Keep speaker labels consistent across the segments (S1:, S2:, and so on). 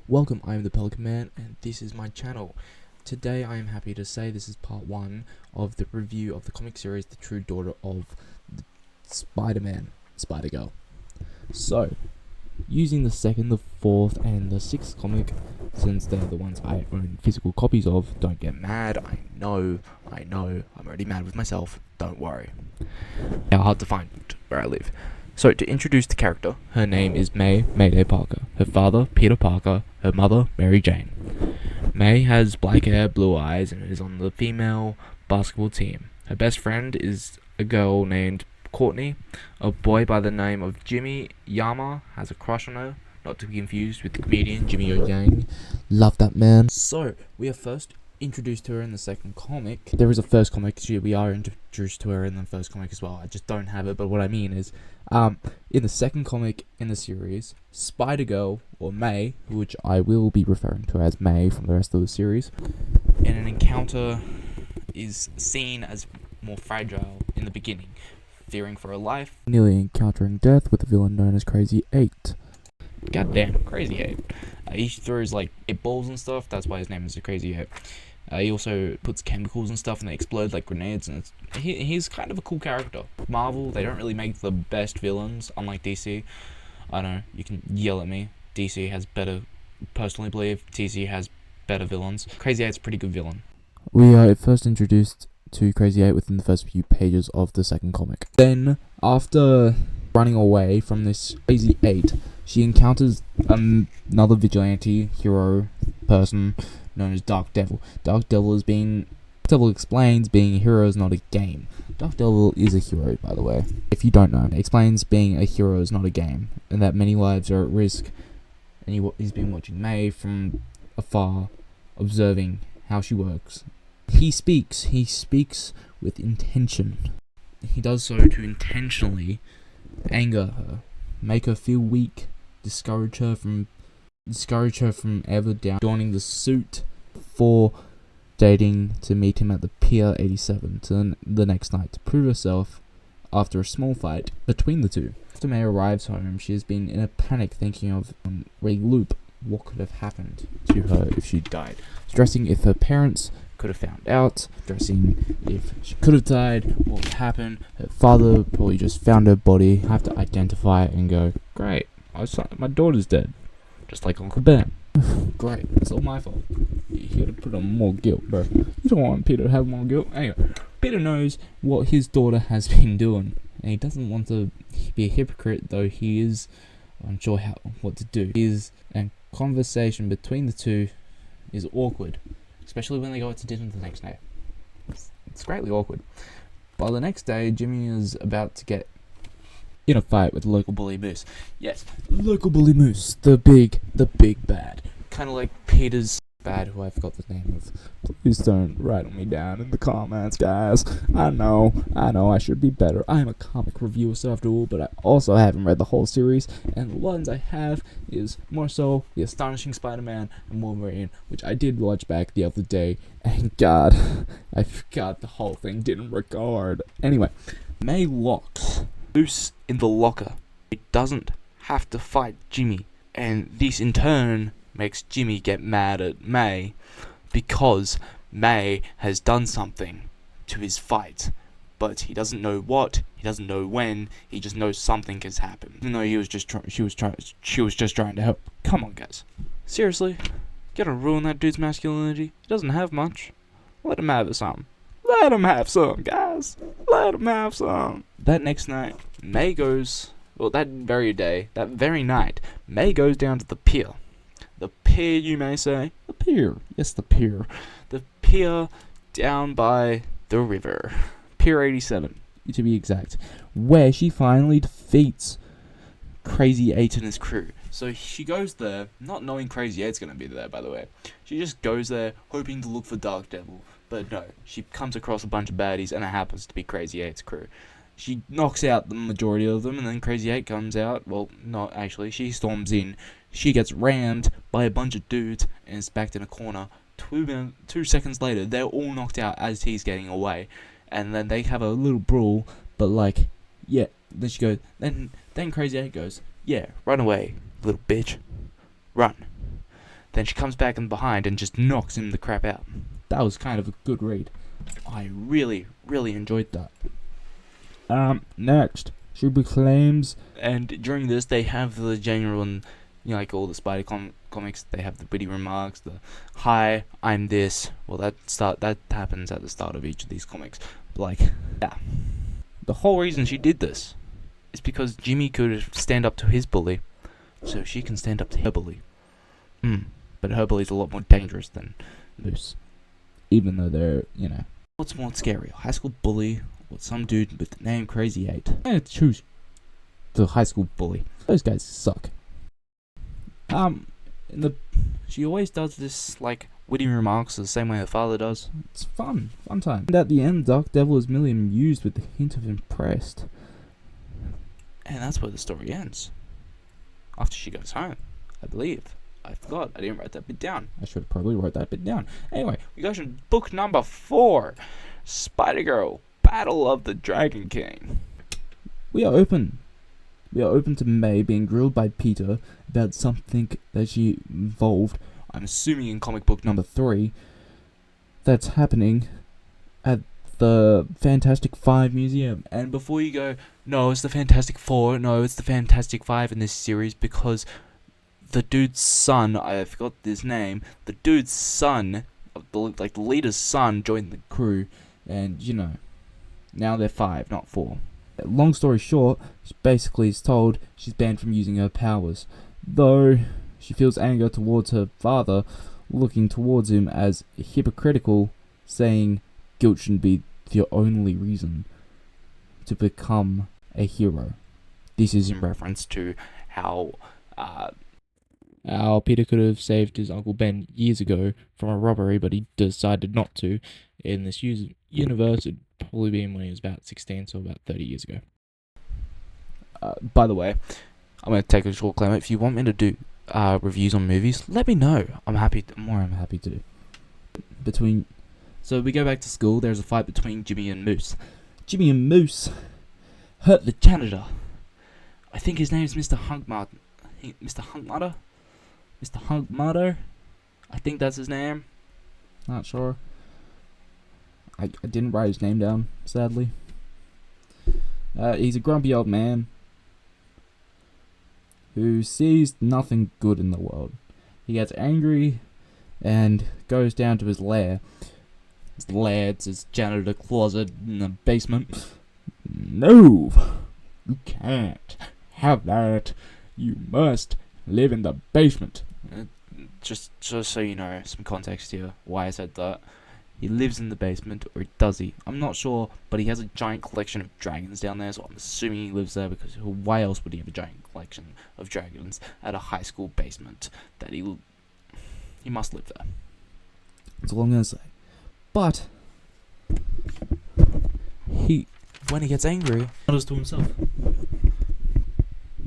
S1: Welcome, I am the Pelican Man, and this is my channel. Today I am happy to say this is part 1 of the review of the comic series The True Daughter of Spider-Man, Spider-Girl. So, using the 2nd, the 4th, and the 6th comic, since they're the ones I own physical copies of, don't get mad, I know, I'm already mad with myself, don't worry. How hard to find where I live. So, to introduce the character, her name is May Mayday Parker. Her father, Peter Parker. Her mother, Mary Jane. May has black hair, blue eyes, and is on the female basketball team. Her best friend is a girl named Courtney. A boy by the name of Jimmy Yama has a crush on her, not to be confused with the comedian Jimmy O Yang. Love that man. So, we are first introduced to her in the 2nd comic. There is a 1st comic, we are introduced to her in the 1st comic as well. I just don't have it, but what I mean is, in the 2nd comic in the series, Spider-Girl, or May, which I will be referring to as May from the rest of the series, in an encounter is seen as more fragile in the beginning, fearing for her life, nearly encountering death with a villain known as Crazy 8. Goddamn, Crazy 8. He throws like 8 balls and stuff, that's why his name is Crazy 8. He also puts chemicals and stuff and they explode like grenades, and he's kind of a cool character. Marvel, they don't really make the best villains, unlike DC. I know, you can yell at me. DC has better, personally believe, DC has better villains. Crazy 8's a pretty good villain. We are first introduced to Crazy 8 within the first few pages of the 2nd comic. Then, after running away from this Crazy 8, she encounters another vigilante hero person known as Dark Devil. Dark Devil explains being a hero is not a game. Dark Devil is a hero, by the way. If you don't know, it explains being a hero is not a game, and that many lives are at risk. And he's been watching May from afar, observing how she works. He speaks with intention. He does so to intentionally anger her, make her feel weak, discourage her from ever donning the suit for dating to meet him at the Pier 87 to the next night to prove herself after a small fight between the two. After May arrives home, she has been in a panic thinking of a loop what could have happened to her if she died, stressing if her parents could have found out, stressing if she could have died, what would happen. Her father probably just found her body, have to identify it and go, great, my daughter's dead. Just like Uncle Ben. Great, it's all my fault. You gotta put on more guilt, bro. You don't want Peter to have more guilt. Anyway, Peter knows what his daughter has been doing, and he doesn't want to be a hypocrite, though he is unsure what to do. And conversation between the two is awkward, especially when they go out to dinner the next day. It's greatly awkward. By the next day, Jimmy is about to get in a fight with local bully Moose. Yes, local bully Moose, the big bad. Kind of like Peter's bad, who I forgot the name of. Please don't write me down in the comments, guys. I know, I should be better. I am a comic reviewer, so after all, but I also haven't read the whole series, and the ones I have is more so The Astonishing Spider-Man and Wolverine, which I did watch back the other day, and God, I forgot the whole thing, didn't regard. Anyway, May locks Moose in the locker. He doesn't have to fight Jimmy, and this in turn makes Jimmy get mad at May because May has done something to his fight, but he doesn't know what, he doesn't know when, he just knows something has happened. Even though she was just trying to help. Come on, guys, seriously, you gotta ruin that dude's masculinity. He doesn't have much. Let him have some. Let him have some, guys. Let him have some. That next night, that very night, May goes down to the pier. The pier, you may say. The pier. Yes, the pier. The pier down by the river. Pier 87, to be exact. Where she finally defeats Crazy 8 and his crew. So she goes there, not knowing Crazy 8's going to be there, by the way. She just goes there, hoping to look for Dark Devil. But no, she comes across a bunch of baddies, and it happens to be Crazy 8's crew. She knocks out the majority of them, and then Crazy 8 comes out. Well, not actually. She storms in. She gets rammed by a bunch of dudes, and is backed in a corner. 2 seconds later, they're all knocked out as he's getting away. And then they have a little brawl, but like, yeah. Then she goes, then Crazy 8 goes, yeah, run away, little bitch. Run. Then she comes back in behind and just knocks him the crap out. That was kind of a good read. I really, really enjoyed that. Next, she proclaims, and during this they have the genuine, like all the Spider comics, they have the witty remarks, the "Hi, I'm this." Well, that happens at the start of each of these comics. Like, yeah, the whole reason she did this is because Jimmy could stand up to his bully, so she can stand up to her bully. But her bully's a lot more dangerous than Moose, even though they're, What's more scary, a high school bully or some dude with the name Crazy 8? I'm gonna choose the high school bully. Those guys suck. She always does this, like, witty remarks the same way her father does. It's fun time. And at the end, Dark Devil is merely amused with the hint of impressed. And that's where the story ends. After she goes home, I believe. I forgot, I didn't write that bit down. I should have probably wrote that bit down. Anyway, we go to book number 4, Spider-Girl, Battle of the Dragon King. We are open to May being grilled by Peter about something that she involved, I'm assuming in comic book number 3, that's happening at the Fantastic 5 Museum. And before you go, no, it's the Fantastic 4, no, it's the Fantastic 5 in this series, because the dude's son, I forgot his name, the dude's son, the leader's son, joined the crew, and, now they're 5, not 4. Long story short, she basically is told she's banned from using her powers, though she feels anger towards her father, looking towards him as hypocritical, saying guilt shouldn't be the only reason to become a hero. This is in reference to how Peter could have saved his Uncle Ben years ago from a robbery, but he decided not to. In this universe, it'd probably been when he was about 16, so about 30 years ago. By the way, I'm going to take a short claim. If you want me to do reviews on movies, let me know. I'm happy to. So we go back to school. There's a fight between Jimmy and Moose. Jimmy and Moose hurt the janitor. I think his name is Mr. Hunkmutter. Mr. Hunkmutter? I think that's his name. Not sure. I didn't write his name down, sadly. He's a grumpy old man who sees nothing good in the world. He gets angry and goes down to his lair. His lair, it's his janitor closet in the basement. No! You can't have that. You must live in the basement. Just so you know, some context here, why I said that. He lives in the basement, or does he? I'm not sure, but he has a giant collection of dragons down there, so I'm assuming he lives there, because why else would he have a giant collection of dragons at a high school basement? That he must live there. That's all I'm gonna say. But when he gets angry, he does to himself.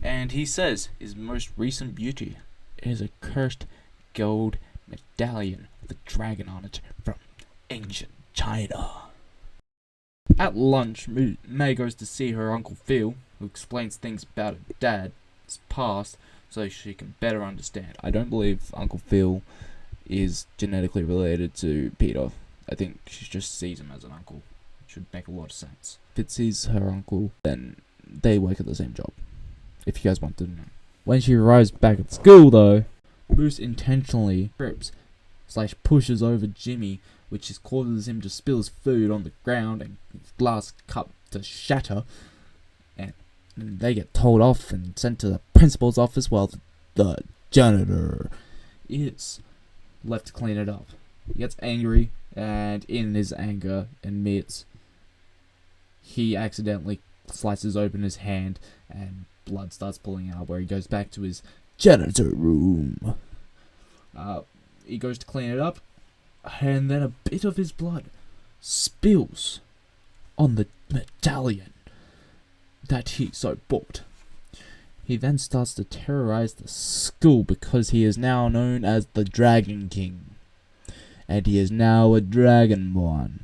S1: And he says his most recent beauty is a cursed gold medallion with a dragon on it from ancient China. At lunch, May goes to see her Uncle Phil, who explains things about her dad's past so she can better understand. I don't believe Uncle Phil is genetically related to Peter. I think she just sees him as an uncle. Should make a lot of sense. If it sees her uncle, then they work at the same job. If you guys want to know. When she arrives back at school, though, Moose intentionally trips / pushes over Jimmy, which causes him to spill his food on the ground and his glass cup to shatter. And they get told off and sent to the principal's office while the janitor is left to clean it up. He gets angry, and in his anger admits he accidentally slices open his hand and blood starts pulling out, where he goes back to his janitor room. He goes to clean it up, and then a bit of his blood spills on the medallion that he so bought. He then starts to terrorize the school because he is now known as the Dragon King. And he is now a Dragonborn.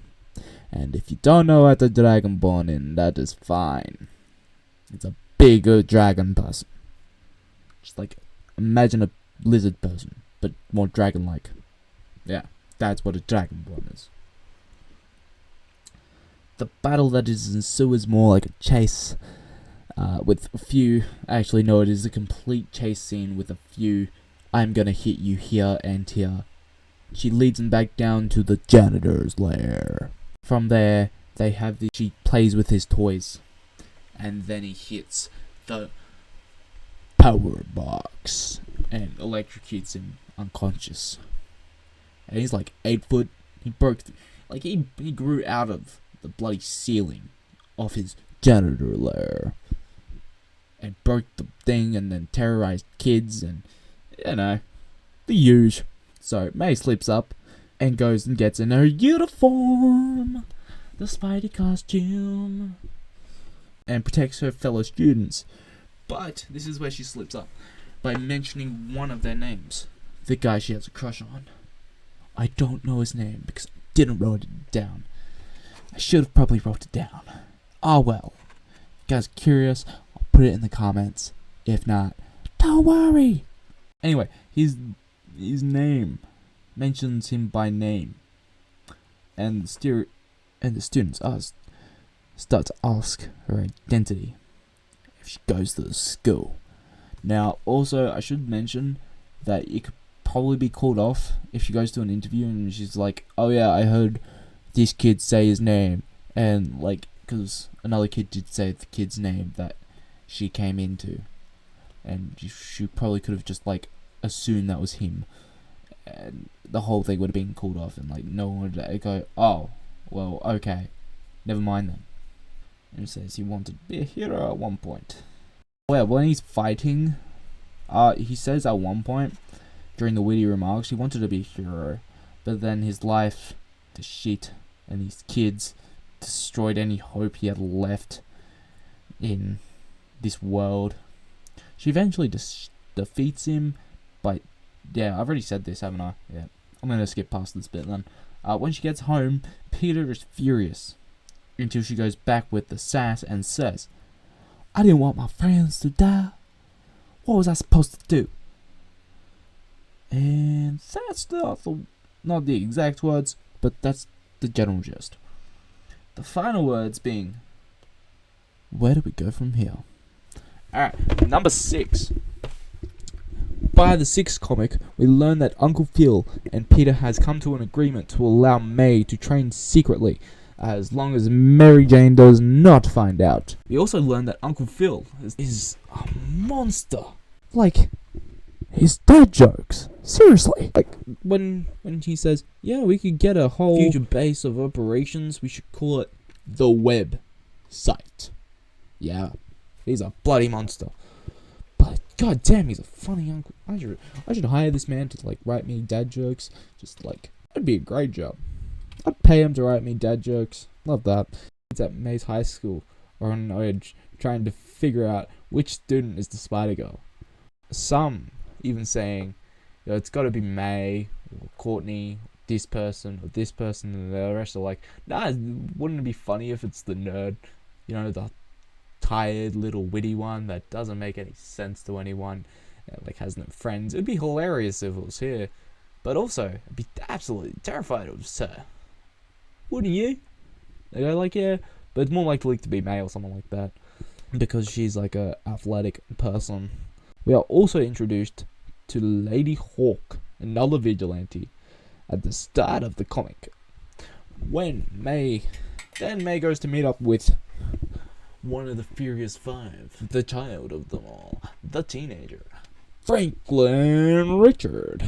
S1: And if you don't know what a Dragonborn is, that is fine. It's a bigger dragon person. Just like, imagine a lizard person, but more dragon-like. Yeah, that's what a dragonborn is. The battle that is ensues more like a chase, with a few. Actually, no, it is a complete chase scene with a few. I'm gonna hit you here and here. She leads him back down to the janitor's lair. From there, she plays with his toys, and then he hits the power box and electrocutes him unconscious. And he's like 8 foot. He he grew out of the bloody ceiling of his janitor lair and broke the thing, and then terrorized kids, and the huge. So May slips up and goes and gets in her uniform, the Spidey costume, and protects her fellow students. But this is where she slips up by mentioning one of their names, the guy she has a crush on. I don't know his name because I didn't write it down. I should have probably wrote it down. Oh well. If you guys are curious, I'll put it in the comments. If not, don't worry. Anyway, his name mentions him by name, and the students start to ask her identity if she goes to the school. Now, also, I should mention that you could probably be called off if she goes to an interview and she's like, oh yeah, I heard this kid say his name, and because another kid did say the kid's name that she came into, and she probably could have just assumed that was him, and the whole thing would have been called off, and no one would go, oh, well, okay, never mind then. And he says he wanted to be a hero at one point. Well, when he's fighting, he says at one point during the witty remarks he wanted to be a hero, but then his life to shit and his kids destroyed any hope he had left in this world. She eventually defeats him, but yeah, I've already said this, haven't I? Yeah, I'm gonna skip past this bit then. When she gets home, Peter is furious until she goes back with the sass and says, I didn't want my friends to die. What was I supposed to do? And that's not the exact words, but that's the general gist. The final words being, where do we go from here? Alright, number 6. By the 6th comic, we learn that Uncle Phil and Peter has come to an agreement to allow May to train secretly, as long as Mary Jane does not find out. We also learn that Uncle Phil is a monster. His dad jokes. Seriously. When he says, yeah, we could get a whole future base of operations, we should call it the Web Site. Yeah, he's a bloody monster. But god damn, he's a funny uncle. I should hire this man to write me dad jokes. That'd be a great job. I'd pay him to write me dad jokes. Love that. It's at May's high school, or on Edge, trying to figure out which student is the Spider Girl. Some even saying, it's got to be May or Courtney, this person, and the rest are like, nah, wouldn't it be funny if it's the nerd, the tired little witty one that doesn't make any sense to anyone, has no friends. It'd be hilarious if it was her, but also I'd be absolutely terrified it was her. Wouldn't you? They go yeah, but it's more likely to be May or someone like that, because she's a athletic person. We are also introduced to Lady Hawk, another vigilante, at the start of the comic. When May goes to meet up with one of the Furious Five, the child of them all, the teenager, Franklin Richard.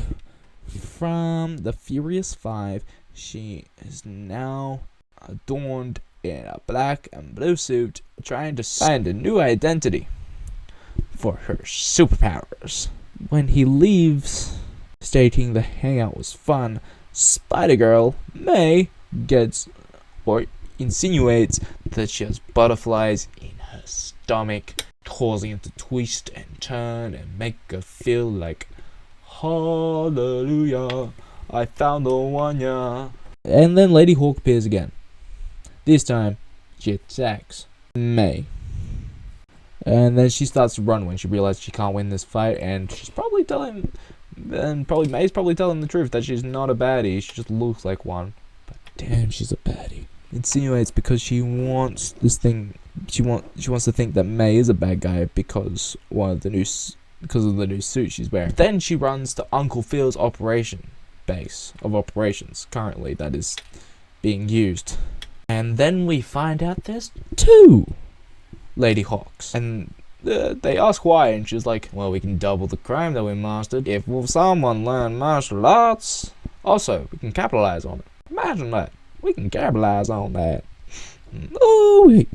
S1: From the Furious Five, she is now adorned in a black and blue suit, trying to find a new identity for her superpowers. When he leaves, stating the hangout was fun, Spider-Girl, May, insinuates that she has butterflies in her stomach, causing it to twist and turn and make her feel like, hallelujah, I found the one, yeah. And then Lady Hawk appears again. This time, she attacks May. And then she starts to run when she realizes she can't win this fight, and she's probably telling then May's probably telling the truth that she's not a baddie. She just looks like one. But damn, she's a baddie. Insinuates because she wants this thing. She wants to think that May is a bad guy because of the new suit she's wearing. Then she runs to Uncle Phil's base of operations currently that is being used. And then we find out there's 2 Lady Hawks. And they ask why, and she's like, well, we can double the crime that we mastered if someone learn martial arts. Also, we can capitalize on it. Imagine that. We can capitalize on that. Ooh,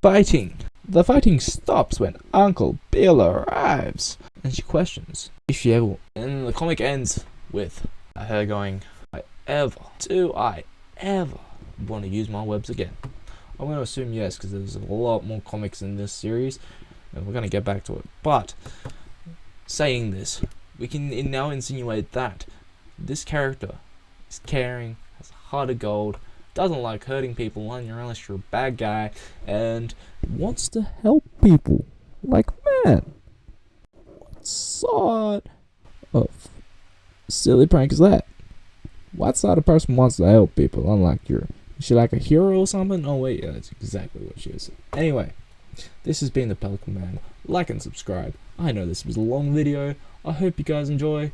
S1: fighting. The fighting stops when Uncle Bill arrives. And she questions if she ever... And the comic ends with her going, do I ever want to use my webs again? I'm going to assume yes, because there's a lot more comics in this series, and we're going to get back to it. But, saying this, we can now insinuate that this character is caring, has a heart of gold, doesn't like hurting people unless you're a bad guy, and wants to help people. Like, man, what sort of silly prank is that? What sort of person wants to help people? Unlike is she like a hero or something? Oh wait, yeah, that's exactly what she is. Anyway, this has been the Pelican Man. Like and subscribe. I know this was a long video. I hope you guys enjoy.